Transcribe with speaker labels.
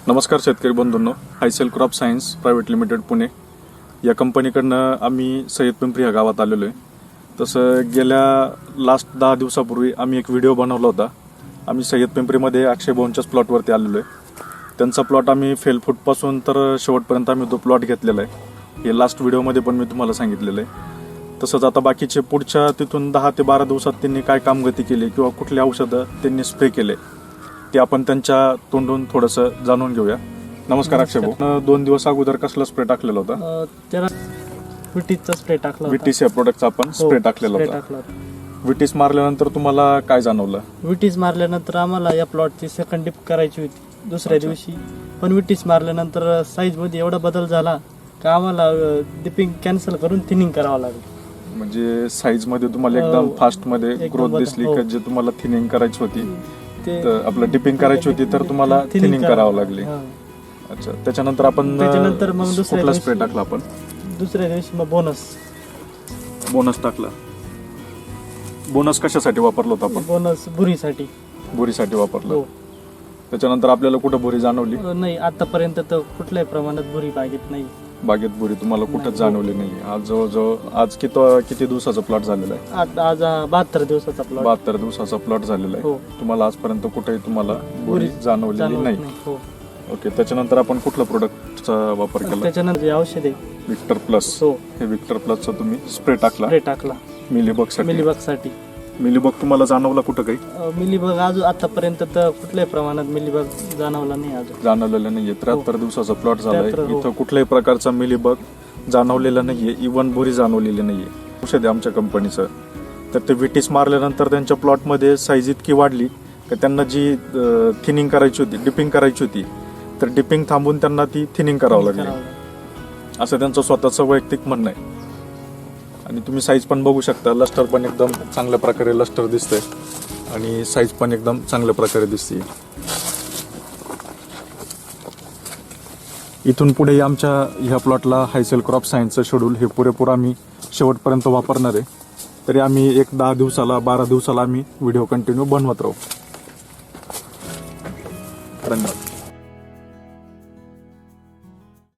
Speaker 1: नमस्कार शेतकरी बंधूंनो, हायसेल crop science private limited Pune या कंपनीकडनं आम्ही सय्यद पिंपरी या गावात आलेलो आहे. तसं गेल्या लास्ट 10 दिवसापूर्वी आम्ही एक व्हिडिओ बनवला होता. आम्ही सय्यद पिंपरीमध्ये अक्षय भाऊंच्याच प्लॉटवरती आलेलो आहे. त्यांचा प्लॉट आम्ही फेल फूटपासून तर शेवटपर्यंत आम्ही तो प्लॉट घेतलेला आहे. हे लास्ट व्हिडिओमध्ये पण मी तुम्हाला सांगितलेलं आहे. तसंच आता बाकीचे पुढच्या तिथून 10 ते 12 दिवसात त्यांनी काय कामगती केली किंवा कुठली औषधं त्यांनी स्प्रे केले ते आपण त्यांच्या तोंडून थोडंसं जाणून घेऊया. नमस्कार अक्षय भाऊ. 2 दिवस अगोदर कसला स्प्रे टाकलेला होता?
Speaker 2: त्याला विटीसचा स्प्रे टाकला होता.
Speaker 1: विटीस या प्रोडक्टचा आपण स्प्रे टाकलेला होता. विटीस मारल्यानंतर तुम्हाला काय जाणवलं?
Speaker 2: विटीस मारल्यानंतर आम्हाला या प्लॉटची सेकंड डिप करायची होती दुसऱ्या दिवशी, पण विटीस मारल्यानंतर साईज मध्ये एवढा बदल झाला का आम्हाला डिपिंग कॅन्सल करून थिनिंग करावं लागलं.
Speaker 1: म्हणजे साईज मध्ये तुम्हाला एकदम फास्ट मध्ये ग्रोथ दिसली का? जे तुम्हाला थिनिंग करायची होती तर आपलं डिपिंग करायची होती तर तुम्हाला थिनिंग करावं लागली. अच्छा, त्याच्यानंतर आपण
Speaker 2: मग
Speaker 1: कुठला स्प्रे टाकला? आपण
Speaker 2: दुसऱ्या दिवशी मग बोनस
Speaker 1: टाकला. बोनस कशासाठी वापरला होता आपण?
Speaker 2: बोनस
Speaker 1: बुरीसाठी वापरलं. त्याच्यानंतर आपल्याला कुठं बुरी जाणवली?
Speaker 2: नाही, आतापर्यंत तर कुठल्याही प्रमाणात बुरी
Speaker 1: बागेत बुरी तुम्हाला कुठंच जाणवली नाही. आज जवळजवळ आज किती दिवसाचा प्लॉट झालेला आहे?
Speaker 2: आज 72 दिवसाचा प्लॉट.
Speaker 1: 72 दिवसाचा प्लॉट झालेला आहे. तुम्हाला आजपर्यंत कुठेही तुम्हाला बुरी जाणवलेली नाही. ओके, त्याच्यानंतर आपण कुठल्या प्रोडक्टचा वापर केला?
Speaker 2: त्याच्यानंतर औषध आहे
Speaker 1: विक्टर प्लस. हे विक्टर प्लसचा तुम्ही स्प्रे टाकला मिलीबग मिलीबग तुम्हाला जाणवला कुठं काही?
Speaker 2: मिलीबग आतापर्यंत तर कुठल्याही प्रमाणात मिलीबग जाणवला नाही.
Speaker 1: जाणवलेलं नाहीये. 73 दिवसाचा प्लॉट झालाय. इथं कुठल्याही प्रकारचा मिलीबग जाणवलेला नाहीये. इव्हन बुरी जाणवलेली नाहीये. औषध आहे आमच्या कंपनीचं. तर ते विटीस मारल्यानंतर त्यांच्या प्लॉटमध्ये साईज इतकी वाढली की त्यांना जी थिनिंग करायची होती, डिपिंग करायची होती, तर डिपिंग थांबून त्यांना ती थिनिंग करावं लागली, असं त्यांचं स्वतःचं वैयक्तिक म्हणणं आहे. आणि तुम्ही साईज पण बघू शकता. लस्टर पण एकदम चांगल्या प्रकारे लस्टर दिसतंय आणि साईज पण एकदम चांगल्या प्रकारे दिसते. इथून पुढे आमच्या ह्या प्लॉटला हायसेल क्रॉप सायन्सचं शेड्यूल हे पुरेपूर आम्ही शेवटपर्यंत वापरणार आहे. तरी आम्ही एक 10 दिवसाला 12 दिवसाला आम्ही व्हिडिओ कंटिन्यू बनवत राहू. धन्यवाद.